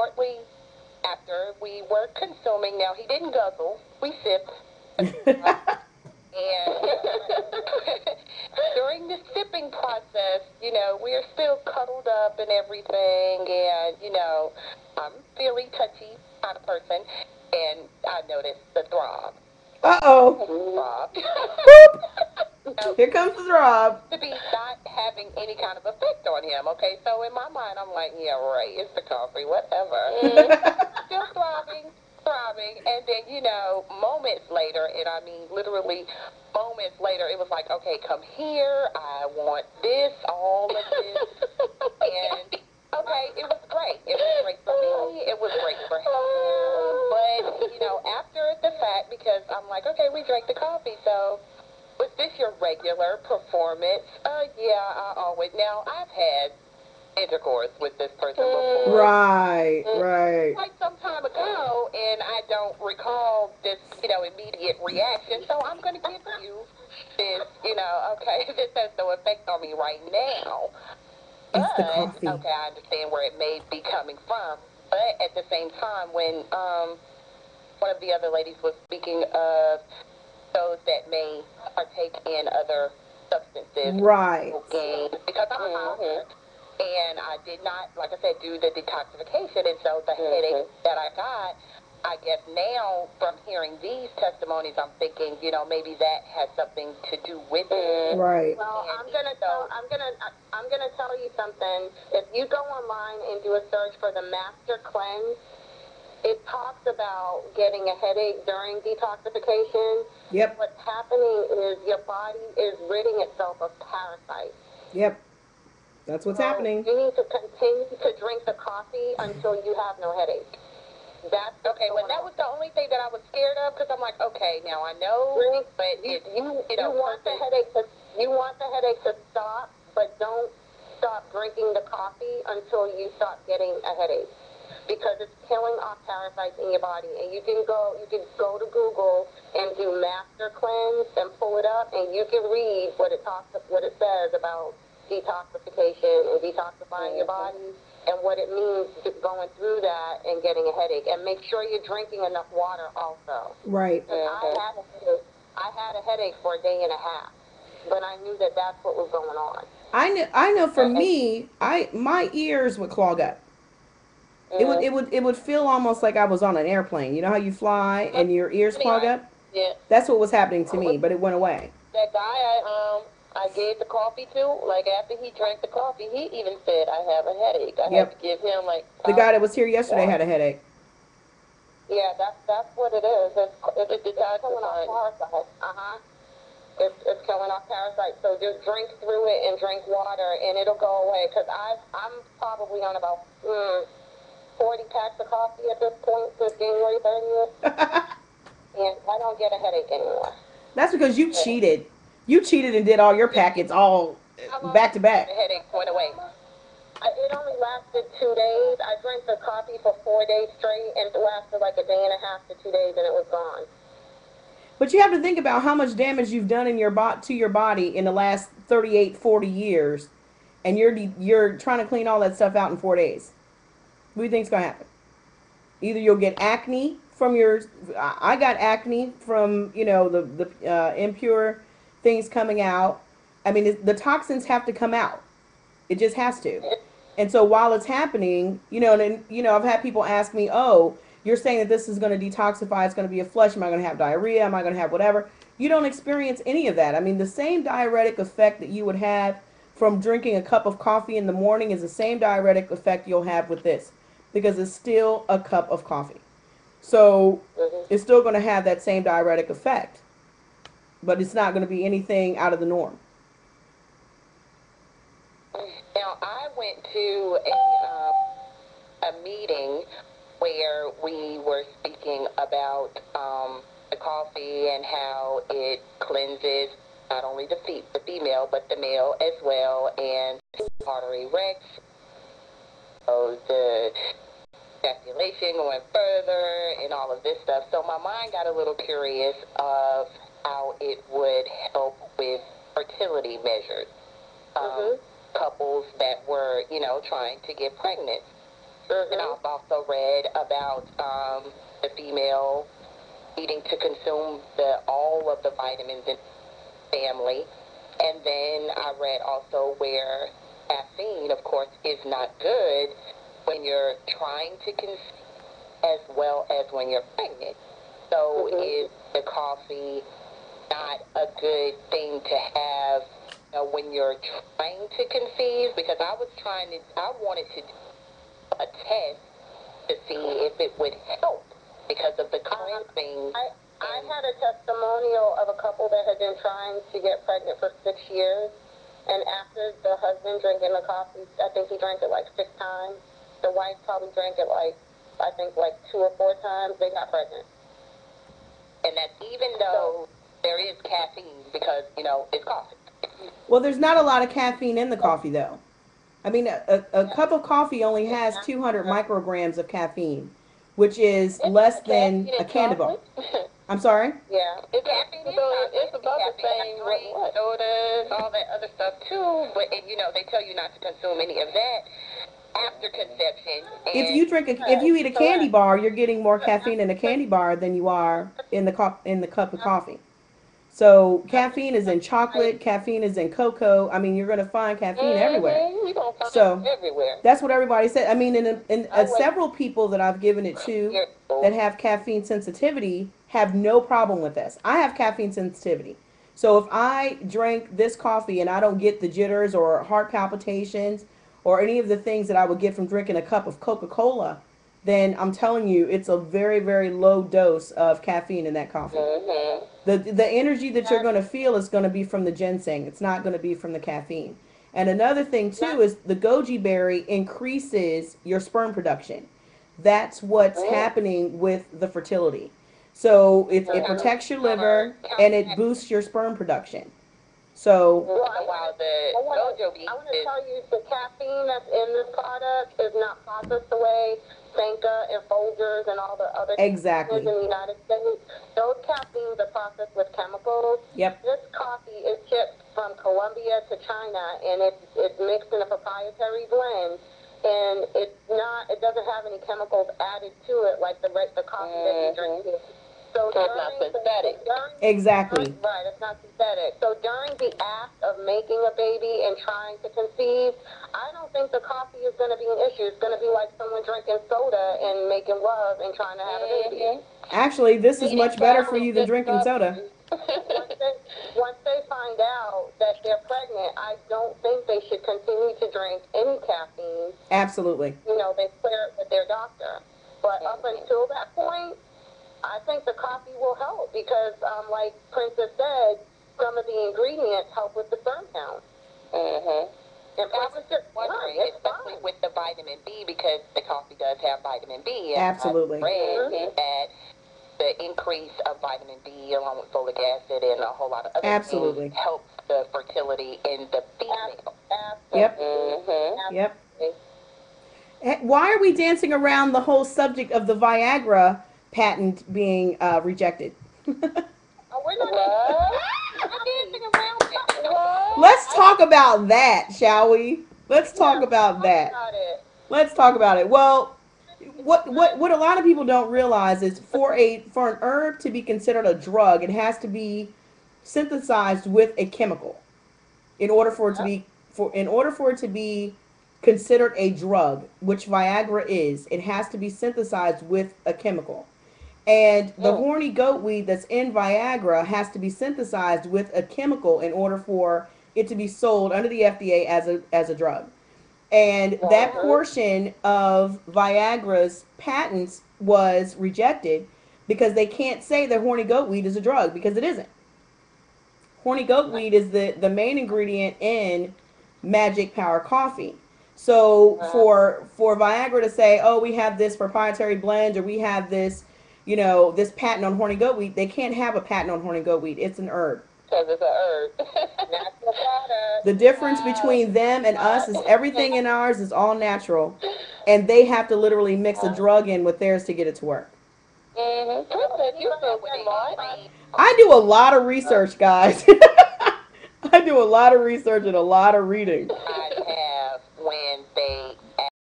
shortly after we were consuming, now he didn't guzzle, we sipped. And during the sipping process, we're still cuddled up and everything, and, I'm fairly touchy kind of person, and I noticed the throb. Uh-oh. Throb. So, Here comes the throb. to be not having any kind of effect on him, okay? So in my mind, I'm like, yeah, right, it's the coffee, whatever. Still throbbing, and then, moments later, and I mean literally moments later, it was like, okay, come here, I want this, all of this, and okay, it was great. It was great for me, it was great for him, but, after the fact, because I'm like, okay, we drank the coffee, so was this your regular performance? Yeah, I always. Now, I've had intercourse with this person before. Right. Quite some time ago, and I don't recall this, immediate reaction. So I'm going to give you this, okay, this has no effect on me right now. It's the But, coffee. okay, I understand where it may be coming from. But at the same time, when one of the other ladies was speaking of those that may partake in other substances, Right. games, because I'm a higher, and I did not, like I said, do the detoxification, and so the headache that I got, I guess now from hearing these testimonies, I'm thinking, maybe that has something to do with it. Right. Well, I'm gonna tell you something. If you go online and do a search for the Master Cleanse, it talks about getting a headache during detoxification. Yep. What's happening is your body is ridding itself of parasites. Yep. That's what's So happening. you need to continue to drink the coffee until you have no headache. That's okay. Well, that was the only thing that I was scared of because I'm like, okay, now I know, but you want the headache to stop, but don't stop drinking the coffee until you stop getting a headache, because it's killing off parasites in your body. And you can go to Google and do Master Cleanse and pull it up, and you can read what it says about detoxification and detoxifying your body and what it means to going through that and getting a headache. And make sure you're drinking enough water also. Right. I had a headache for a day and a half, but I knew that that's what was going on. I know for me, my ears would clog up. It would feel almost like I was on an airplane. You know how you fly and your ears clog up? Yeah. That's what was happening to me, but it went away. That guy I gave the coffee to, like after he drank the coffee, he even said I have a headache. I had to give him like the guy that was here yesterday had a headache. Yeah, that's what it is. It's killing off parasites. It's killing off parasites. So just drink through it and drink water, and it'll go away. Because I'm probably on about 40 packs of coffee at this point since January 30th, and I don't get a headache anymore. That's because you cheated. You cheated and did all your packets all back to back. The headache went away. It only lasted 2 days. I drank the coffee for 4 days straight, and it lasted like a day and a half to 2 days, and it was gone. But you have to think about how much damage you've done in to your body in the last 38, 40 years, and you're trying to clean all that stuff out in 4 days. What do you think's gonna happen? Either you'll get acne from your. I got acne from the impure things coming out. I mean, the toxins have to come out. It just has to. And so while it's happening, I've had people ask me, "Oh, you're saying that this is going to detoxify? It's going to be a flush? Am I going to have diarrhea? Am I going to have whatever?" You don't experience any of that. I mean, the same diuretic effect that you would have from drinking a cup of coffee in the morning is the same diuretic effect you'll have with this, because it's still a cup of coffee. So it's still going to have that same diuretic effect, but it's not going to be anything out of the norm. Now, I went to a meeting where we were speaking about the coffee and how it cleanses not only the female, but the male as well, and artery rex, so the ejaculation going further and all of this stuff. So my mind got a little curious of how it would help with fertility measures. Couples that were, trying to get pregnant. And I've also read about the female needing to consume all of the vitamins in the family. And then I read also where caffeine, of course, is not good when you're trying to conceive as well as when you're pregnant. So is the coffee not a good thing to have when you're trying to conceive? Because I wanted to do a test to see if it would help because of the cleansing. I had a testimonial of a couple that had been trying to get pregnant for 6 years, and after the husband drinking the coffee, I think he drank it like 6 times. The wife probably drank it like 2 or 4 times. They got pregnant. And that's even though there is caffeine because, it's coffee. Well, there's not a lot of caffeine in the coffee, though. I mean, a cup of coffee only has 200 micrograms of caffeine, which is less than a candy bar. I'm sorry? Yeah. It's about the same with sodas, all that other stuff, too. But, they tell you not to consume any of that after conception. If you eat a candy bar, you're getting more caffeine in a candy bar than you are in the cup of coffee. So caffeine is in chocolate, caffeine is in cocoa. I mean, you're going to find caffeine everywhere. You're going to find So it everywhere. that's what everybody said. I mean, several people that I've given it to that have caffeine sensitivity have no problem with this. I have caffeine sensitivity. So if I drink this coffee and I don't get the jitters or heart palpitations or any of the things that I would get from drinking a cup of Coca-Cola, then I'm telling you, it's a very, very low dose of caffeine in that coffee. The energy that you're going to feel is going to be from the ginseng. It's not going to be from the caffeine. And another thing, too, is the goji berry increases your sperm production. That's what's happening with the fertility. So it protects your liver and it boosts your sperm production. So I want to tell you the caffeine that's in this product is not processed the way Sanka and Folgers and all the other exactly in the United States. Those caffeines are processed with chemicals. Yep. This coffee is shipped from Colombia to China, and it's mixed in a proprietary blend, and it doesn't have any chemicals added to it like the coffee that you drink here. So it's not synthetic. Exactly. Right, it's not synthetic. So during the act of making a baby and trying to conceive, I don't think the coffee is going to be an issue. It's going to be like someone drinking soda and making love and trying to have a baby. Actually, this is much better for you than drinking soda. Once they find out that they're pregnant, I don't think they should continue to drink any caffeine. Absolutely. They clear it with their doctor. But up until that point, I think the coffee will help because, like Princess said, some of the ingredients help with the sperm count. And I was just wondering, especially with the vitamin B, because the coffee does have vitamin B. And absolutely. I read that the increase of vitamin B along with folic acid and a whole lot of other absolutely things helps the fertility in the female. Absolutely. Yep. Why are we dancing around the whole subject of the Viagra patent being rejected? We're not dancing around it. Let's talk about that, shall we? Let's talk about that. Let's talk about it. Well, what a lot of people don't realize is for an herb to be considered a drug, it has to be synthesized with a chemical in order for it to be considered a drug, which Viagra is. It has to be synthesized with a chemical. And the horny goat weed that's in Viagra has to be synthesized with a chemical in order for it to be sold under the FDA as a drug. And that portion of Viagra's patents was rejected because they can't say that horny goat weed is a drug because it isn't. Horny goat weed is the main ingredient in Magic Power Coffee. So for Viagra to say, oh, we have this proprietary blend or we have this, this patent on horny goat weed, they can't have a patent on horny goat weed. It's an herb. Because it's an herb. The difference between them and us is everything in ours is all natural, and they have to literally mix a drug in with theirs to get it to work. I do a lot of research, guys. I do a lot of research and a lot of reading.